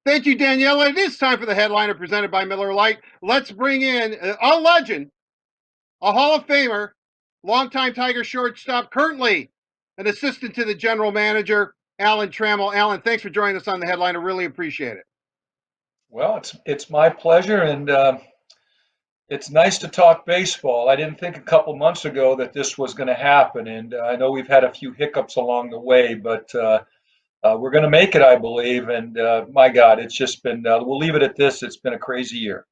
Thank you, Daniela. It is time for the headliner presented by Miller Lite. Let's bring in a legend, a Hall of Famer, longtime Tiger shortstop, currently an assistant to the general manager, Alan Trammell. Alan, thanks for joining us on the headliner. Really appreciate it. Well, it's my pleasure, and it's nice to talk baseball. I didn't think a couple months ago that this was going to happen, and I know we've had a few hiccups along the way, but we're going to make it, I believe. And my God, it's just been. We'll leave it at this. It's been a crazy year.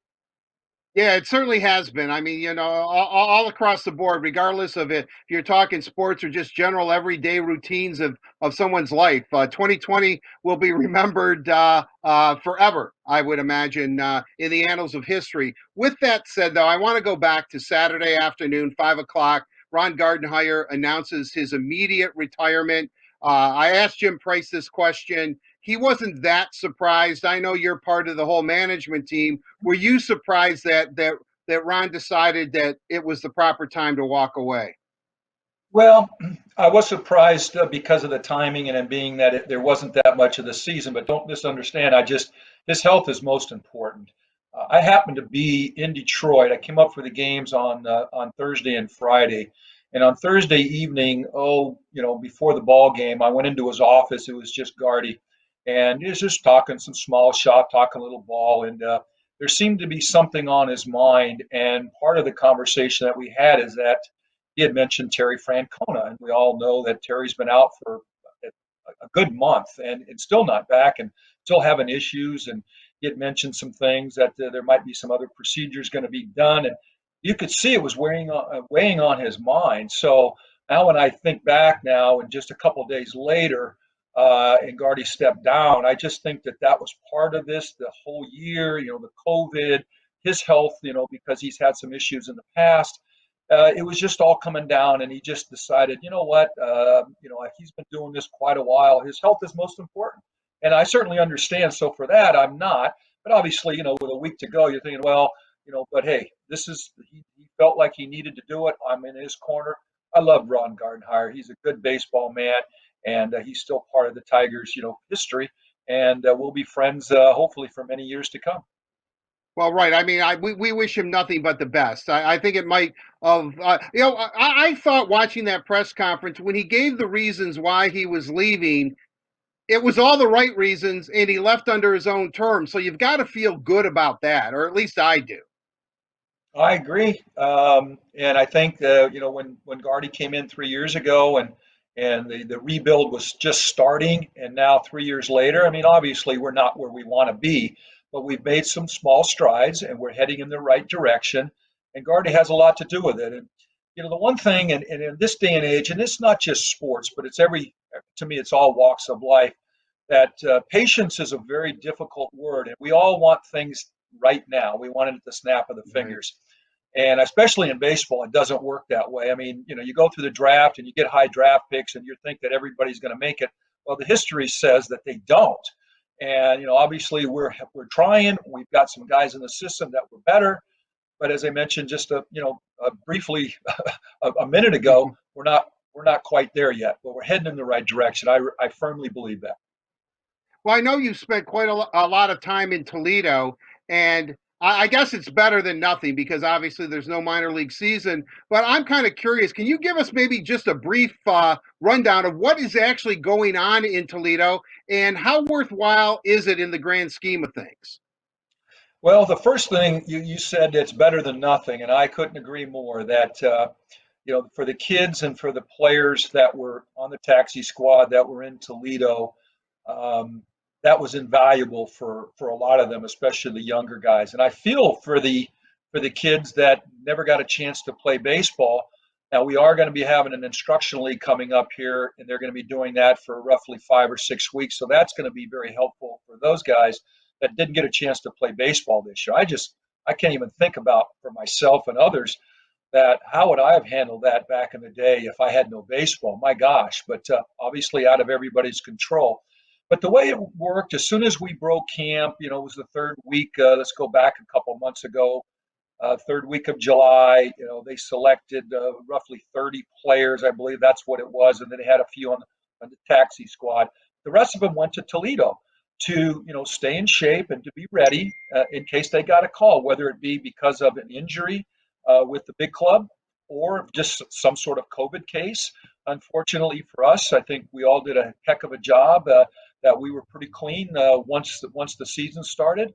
Yeah, it certainly has been. I mean, all across the board, regardless of it, if you're talking sports or just general everyday routines of someone's life, 2020 will be remembered forever, I would imagine, in the annals of history. With that said, though, I want to go back to Saturday afternoon, 5 o'clock. Ron Gardenhire announces his immediate retirement. I asked Jim Price this question. He wasn't that surprised. I know you're part of the whole management team. Were you surprised that Ron decided that it was the proper time to walk away? Well, I was surprised because of the timing and it being that there wasn't that much of the season. But don't misunderstand. His health is most important. I happened to be in Detroit. I came up for the games on Thursday and Friday, and on Thursday evening, before the ball game, I went into his office. It was just Gardy, and he was just talking some small shop, talking a little ball, and there seemed to be something on his mind. And part of the conversation that we had is that he had mentioned Terry Francona, and we all know that Terry's been out for a good month and still not back and still having issues. And he had mentioned some things that there might be some other procedures going to be done, and you could see it was weighing on his mind. So now, when I think back now, and just a couple of days later, and Gardy stepped down, I just think that that was part of this the whole year. The COVID, his health, because he's had some issues in the past, it was just all coming down, and he just decided, you know what, he's been doing this quite a while. His health is most important, and I certainly understand. So for that, I'm not. But obviously, with a week to go, you're thinking, well, but hey, he felt like he needed to do it. I'm in his corner. I love Ron Gardenhire. He's a good baseball man, and he's still part of the Tigers, history, and we'll be friends hopefully for many years to come. Well, right. I mean, we wish him nothing but the best. I think it might have, I thought watching that press conference when he gave the reasons why he was leaving, it was all the right reasons, and he left under his own terms. So you've got to feel good about that, or at least I do. I agree, and I think when Gardy came in 3 years ago, and the rebuild was just starting, and now 3 years later, I mean, obviously we're not where we want to be, but we've made some small strides, and we're heading in the right direction. And Gardy has a lot to do with it. And the one thing, and in this day and age, and it's not just sports, but to me, it's all walks of life. That patience is a very difficult word, and we all want things right now. We want it at the snap of the Right. fingers. And especially in baseball, it doesn't work that way. I mean, you go through the draft and you get high draft picks and you think that everybody's going to make it. Well, the history says that they don't. And obviously we're trying. We've got some guys in the system that were better, but as I mentioned briefly a minute ago, we're not quite there yet. But we're heading in the right direction. I firmly believe that. Well, I know you spent quite a lot of time in Toledo, and I guess it's better than nothing because obviously there's no minor league season. But I'm kind of curious. Can you give us maybe just a brief rundown of what is actually going on in Toledo and how worthwhile is it in the grand scheme of things? Well, the first thing you said, it's better than nothing, and I couldn't agree more that for the kids and for the players that were on the taxi squad that were in Toledo, um, that was invaluable for a lot of them, especially the younger guys. And I feel for the kids that never got a chance to play baseball. Now we are going to be having an instructional league coming up here, and they're going to be doing that for roughly 5 or 6 weeks. So that's going to be very helpful for those guys that didn't get a chance to play baseball this year. I can't even think about for myself and others that how would I have handled that back in the day if I had no baseball? My gosh, but obviously out of everybody's control. But the way it worked, as soon as we broke camp, it was the third week. Let's go back a couple of months ago. Third week of July, they selected roughly 30 players, I believe that's what it was, and then they had a few on the taxi squad. The rest of them went to Toledo. to stay in shape and to be ready in case they got a call, whether it be because of an injury with the big club or just some sort of COVID case. Unfortunately for us, I think we all did a heck of a job. That we were pretty clean once the season started.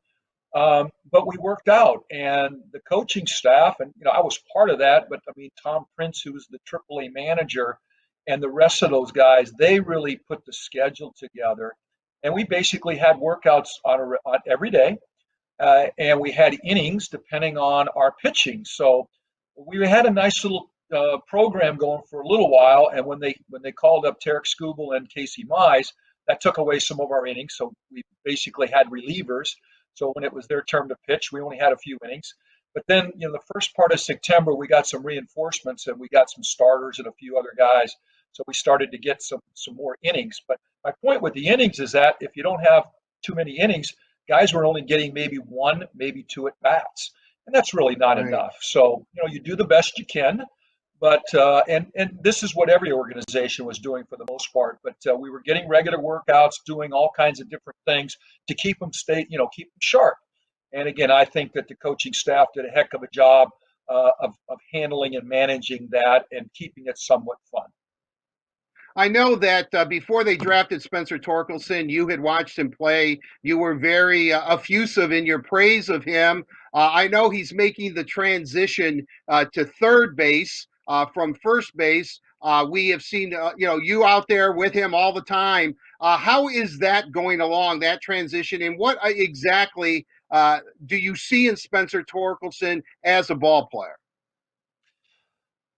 But we worked out, and the coaching staff, and I was part of that. But I mean, Tom Prince, who was the AAA manager, and the rest of those guys, they really put the schedule together, and we basically had workouts on every day, and we had innings depending on our pitching. So we had a nice little program going for a little while, and when they called up Tarek Skubal and Casey Mize, that took away some of our innings. So we basically had relievers. So when it was their turn to pitch, we only had a few innings. But then, the first part of September, we got some reinforcements and we got some starters and a few other guys. So we started to get some more innings. But my point with the innings is that if you don't have too many innings, guys were only getting maybe one, maybe two at bats, and that's really not Right. enough. So you do the best you can, but and this is what every organization was doing for the most part. But we were getting regular workouts, doing all kinds of different things to keep them keep them sharp. And again, I think that the coaching staff did a heck of a job of handling and managing that and keeping it somewhat fun. I know that before they drafted Spencer Torkelson, you had watched him play. You were very effusive in your praise of him. I know he's making the transition to third base from first base. We have seen you out there with him all the time. How is that going along, that transition, and what exactly do you see in Spencer Torkelson as a ball player?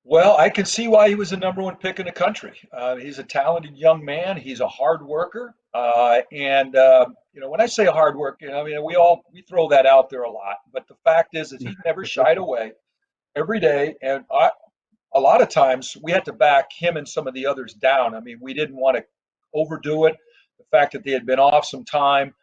Well, I can see why he was the number one pick in the country. He's a talented young man. He's a hard worker, and when I say hard work, I mean we throw that out there a lot. But the fact is that he never shied away every day, and a lot of times we had to back him and some of the others down. I mean, we didn't want to overdo it. The fact that they had been off some time,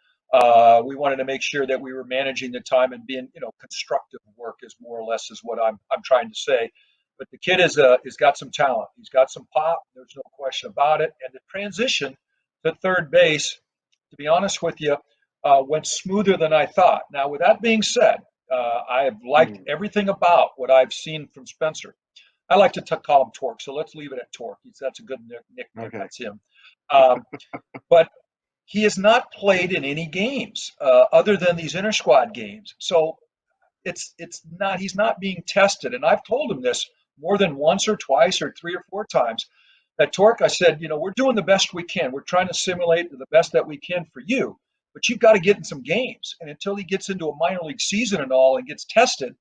we wanted to make sure that we were managing the time and being, constructive work is more or less is what I'm trying to say. But the kid is got some talent. He's got some pop. There's no question about it. And the transition to third base, to be honest with you, went smoother than I thought. Now, with that being said, I have liked Mm. everything about what I've seen from Spencer. I like to call him Torque, so let's leave it at Torque. That's a good nickname. Okay. That's him. Um, but he has not played in any games other than these inter squad games. So it's not he's not being tested. And I've told him this more than once or twice or three or four times. At Torque, I said, we're doing the best we can. We're trying to simulate the best that we can for you, but you've got to get in some games. And until he gets into a minor league season and all and gets tested,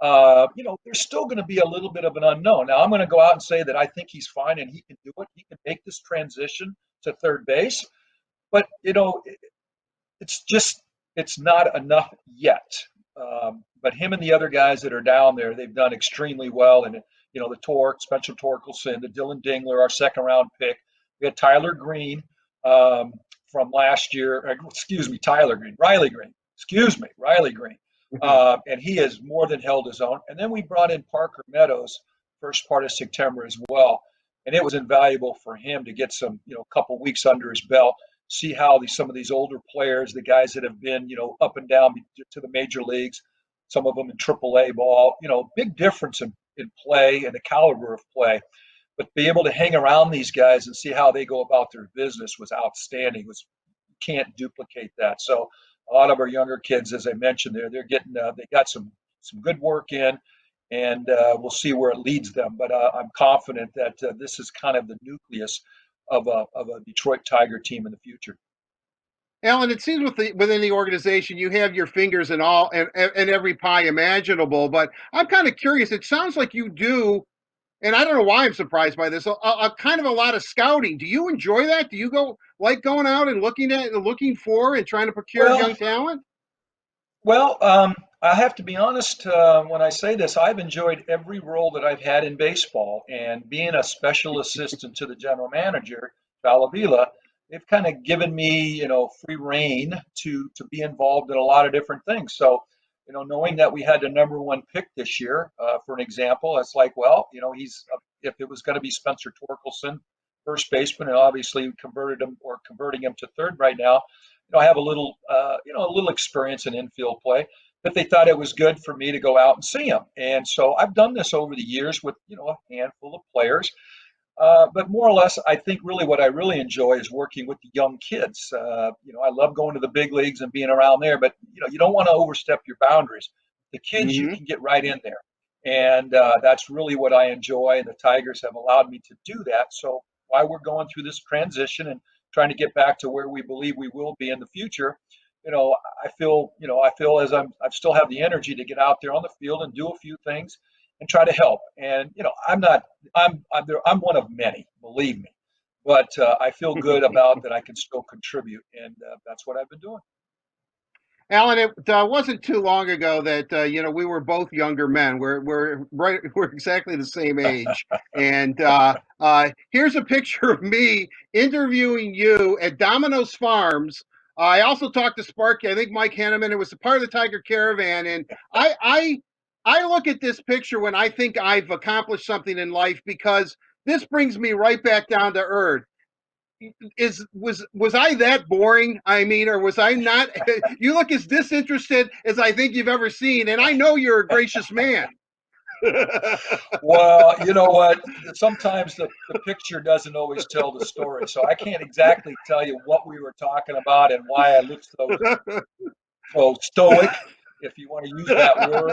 there's still going to be a little bit of an unknown. Now, I'm going to go out and say that I think he's fine and he can do it. He can make this transition to third base, but it's not enough yet. But him and the other guys that are down there, they've done extremely well. And the Torque, Spencer Torkelson, the Dylan Dingler, our second round pick. We had Tyler Green from last year. Excuse me, Tyler Green, Riley Green. Excuse me, Riley Green. And he has more than held his own. And then we brought in Parker Meadows first part of September as well. And it was invaluable for him to get some, couple weeks under his belt, see how some of these older players, the guys that have been, up and down to the major leagues, some of them in AAA ball, big difference in play and the caliber of play. But be able to hang around these guys and see how they go about their business was outstanding. You can't duplicate that. So a lot of our younger kids, as I mentioned, they're getting they got some good work in, and we'll see where it leads them. But I'm confident that this is kind of the nucleus of a Detroit Tiger team in the future. Alan, it seems within the organization you have your fingers in all and every pie imaginable. But I'm kind of curious. It sounds like you do, and I don't know why I'm surprised by this. A kind of a lot of scouting. Do you enjoy that? Do you like going out and looking for and trying to procure Well, young talent? I have to be honest when I say this. I've enjoyed every role that I've had in baseball, and being a special assistant to the general manager, Valavila, they've kind of given me, free reign to be involved in a lot of different things. So, knowing that we had the number one pick this year, for an example, it's like, well, if it was going to be Spencer Torkelson, first baseman, and obviously converting him to third right now. I have a little experience in infield play, but they thought it was good for me to go out and see them. And so I've done this over the years with, a handful of players. But more or less, I think really what I really enjoy is working with the young kids. I love going to the big leagues and being around there, but you don't want to overstep your boundaries. The kids, you Hmm. can get right in there, and that's really what I enjoy. And the Tigers have allowed me to do that. So while we're going through this transition and trying to get back to where we believe we will be in the future, I feel as I still have the energy to get out there on the field and do a few things and try to help. And I'm not I'm one of many, believe me, but I feel good about that I can still contribute, and that's what I've been doing. Alan, it wasn't too long ago that we were both younger men. We're exactly the same age, and here's a picture of me interviewing you at Domino's Farms. I also talked to Sparky. I think Mike Henneman. It was a part of the Tiger Caravan, and I I I look at this picture when I think I've accomplished something in life because this brings me right back down to earth. Was I that boring? I mean, or was I not? You look as disinterested as I think you've ever seen, and I know you're a gracious man. Well, you know what? Sometimes the picture doesn't always tell the story, so I can't exactly tell you what we were talking about and why I looked so stoic, if you want to use that word.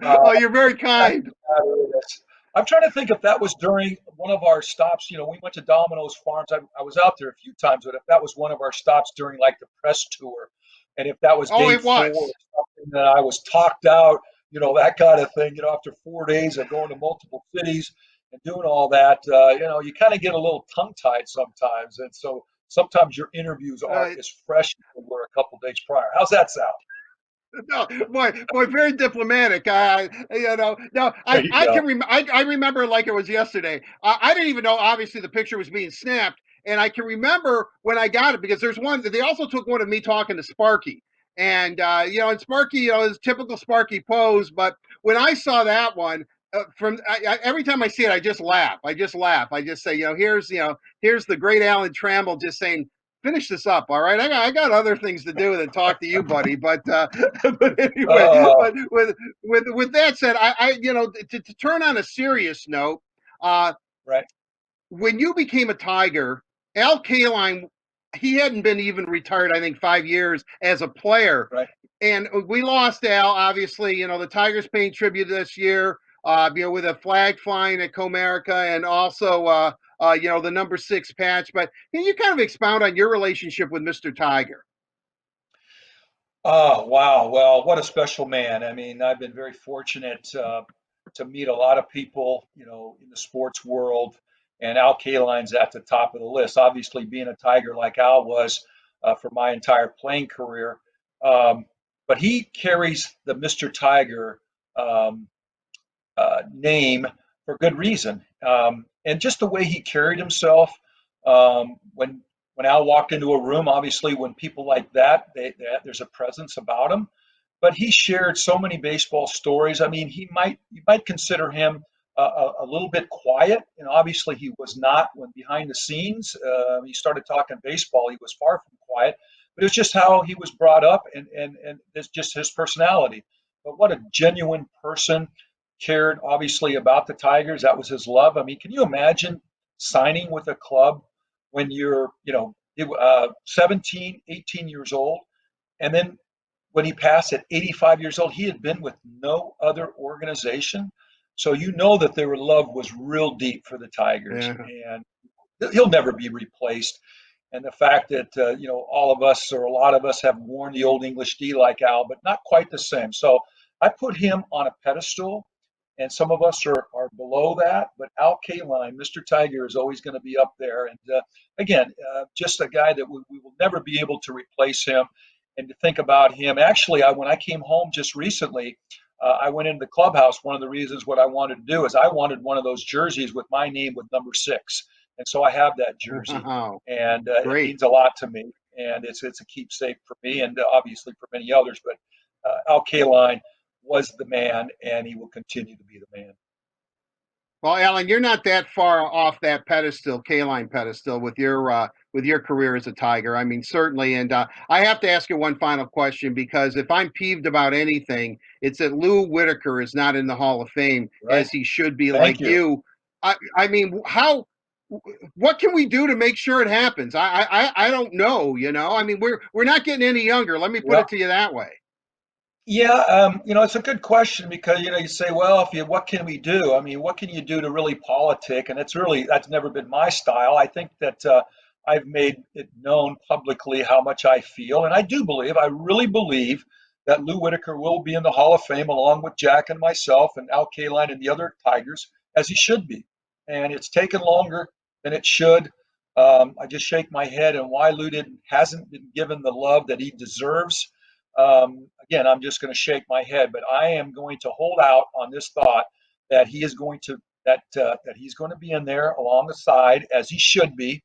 Uh, Oh, you're very Fact kind. of the matter is, I'm trying to think if that was during one of our stops. We went to Domino's Farms. I was out there a few times, but if that was one of our stops during like the press tour, and if that was Oh, day it four or was. something that I was talked out, that kind of thing. After 4 days of going to multiple cities and doing all that, you kind of get a little tongue tied sometimes, and so sometimes your interviews aren't Uh, as fresh as they were a couple days prior. How's that sound? no, boy, very diplomatic. No, There you go. I remember like it was yesterday. I didn't even know. Obviously, the picture was being snapped, and I can remember when I got it because there's one. They also took one of me talking to Sparky, and and Sparky, his typical Sparky pose. But when I saw that one. Every time I see it, I just laugh. I just laugh. I just say, here's the great Alan Trammell just saying, finish this up, all right? I got other things to do than talk to you, buddy. But but anyway, Uh, but with that said, to turn on a serious note, uh, right, when you became a Tiger, Al Kaline, he hadn't been even retired, I think, 5 years as a player, right. and we lost Al. Obviously, the Tigers paying tribute this year. With a flag flying at Comerica, and also the number 6 patch. But can you kind of expound on your relationship with Mr. Tiger? Oh, wow. Well, what a special man. I mean, I've been very fortunate to meet a lot of people, in the sports world, and Al Kaline's at the top of the list. Obviously, being a Tiger like Al was for my entire playing career. Um, but he carries the Mr. Tiger um, name for good reason. And just the way he carried himself when Al walked into a room, obviously when people like that, there's a presence about him. But he shared so many baseball stories. I mean, you might consider him a little bit quiet, and obviously he was not when behind the scenes. He started talking baseball. He was far from quiet, but it's just how he was brought up, and it's just his personality. But what a genuine person, cared obviously about the Tigers. That was his love. I mean, can you imagine signing with a club when you're, 17, 18 years old? And then when he passed at 85 years old, he had been with no other organization. So you know that their love was real deep for the Tigers, Yeah. and he'll never be replaced. And the fact that all of us or a lot of us have worn the old English D like Al, but not quite the same. So I put him on a pedestal, and some of us are below that. But Al Kaline, Mr. Tiger, is always going to be up there. And again, just a guy that we will never be able to replace him. And to think about him, actually, when I came home just recently, I went into the clubhouse. One of the reasons what I wanted to do is I wanted one of those jerseys with my name with number 6, and so I have that jersey, Wow. and it Great. means a lot to me, and it's a keepsake for me, and obviously for many others. But Al Kaline was the man, and he will continue to be the man. Well, Alan, you're not that far off that pedestal, Kaline pedestal, with your with your career as a Tiger. I mean, certainly. And I have to ask you one final question, because if I'm peeved about anything, it's that Lou Whitaker is not in the Hall of Fame Right. as he should be, Thank like you. you. I mean, how? What can we do to make sure it happens? I don't know. I mean, we're not getting any younger. Let me put Well, it to you that way. yeah, it's a good question because, you say, well, what can we do? I mean, what can you do to really politic? And that's never been my style. I think that I've made it known publicly how much I feel. And I really believe that Lou Whitaker will be in the Hall of Fame along with Jack and myself and Al Kaline and the other Tigers, as he should be. And it's taken longer than it should. I just shake my head and why hasn't been given the love that he deserves. Again, I'm just going to shake my head, but I am going to hold out on this thought that he is going to that he's going to be in there along the side as he should be.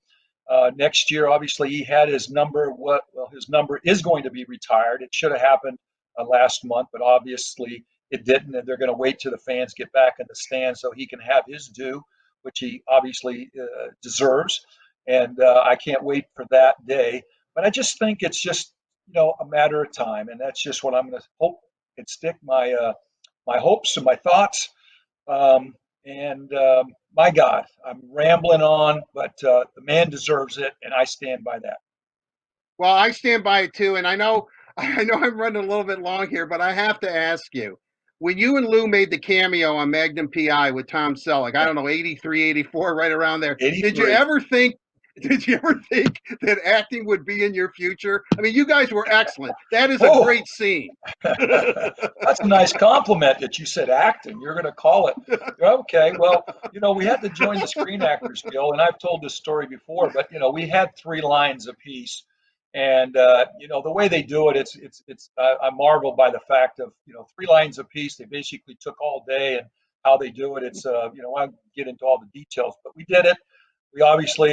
Next year, obviously, he had his number. His number is going to be retired. It should have happened last month, but obviously it didn't, and they're going to wait till the fans get back in the stands so he can have his due, which he obviously deserves. And I can't wait for that day. But I just think it's just a matter of time, and that's just what I'm going to hope and stick my hopes and my thoughts. And My God, I'm rambling on, but the man deserves it, and I stand by that. Well, I stand by it too, and I know I know I'm running a little bit long here, but I have to ask you. When you and Lou made the cameo on Magnum PI with Tom Selleck, I don't know, 83, 84, right around there. Did you 83. ever think did you ever think that acting would be in your future? I mean, you guys were excellent. That is a Oh, great scene. that's a nice compliment that you said acting. You're going to call it. Okay, well, we had to join the Screen Actors Guild, and I've told this story before, but we had 3 lines apiece, and the way they do it, I marvel by the fact of 3 lines apiece. They basically took all day, and how they do it. I won't get into all the details, but we did it. We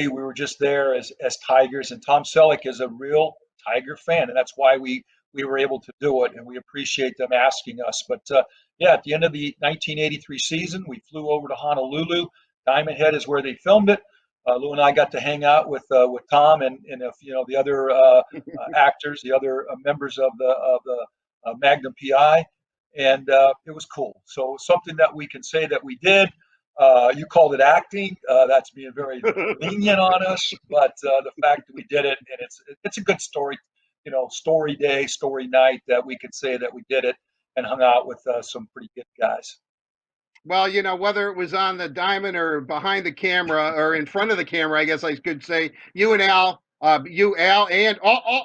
were just there as Tigers, and Tom Selleck is a real Tiger fan, and that's why we were able to do it, and we appreciate them asking us. But yeah, at the end of the 1983 season, we flew over to Honolulu. Diamond Head is where they filmed it. Lou and I got to hang out with Tom and the other actors, the other members of the Magnum PI, and it was cool. So something that we can say that we did. You called it acting. That's being very lenient on us, but the fact that we did it, and it's a good story, story day, story night, that we could say that we did it and hung out with some pretty good guys. Well, whether it was on the diamond or behind the camera or in front of the camera, I guess I could say you and Al, Al, and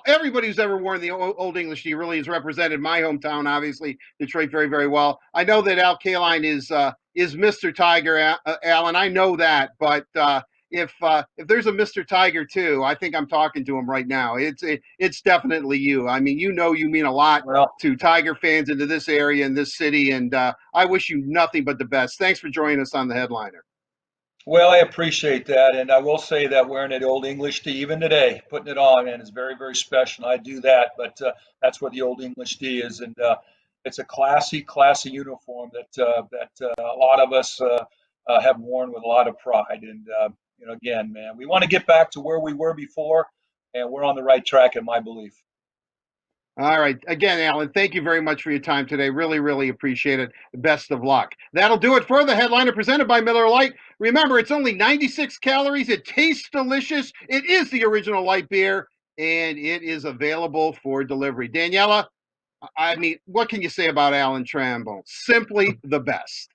everybody who's ever worn the Old English tee really has represented my hometown, obviously Detroit, very, very well. I know that Al Kaline is Mr. Tiger, Al, and I know that, but if there's a Mr. Tiger too, I think I'm talking to him right now. It's definitely you. I mean, you mean a lot Well, to Tiger fans into this area and this city, and I wish you nothing but the best. Thanks for joining us on the Headliner. well, I appreciate that, and I will say that wearing an Old English tee even today, putting it on, man, is very, very special. I do that, but that's what the Old English tee is, and it's a classy, classy uniform that a lot of us have worn with a lot of pride. And again, man, we want to get back to where we were before, and we're on the right track, in my belief. All right. Again, Alan, thank you very much for your time today. Really, really appreciate it. Best of luck. That'll do it for the Headliner presented by Miller Lite. Remember, it's only 96 calories. It tastes delicious. It is the original light beer, and it is available for delivery. Daniela, I mean, what can you say about Alan Trammell? Simply the best.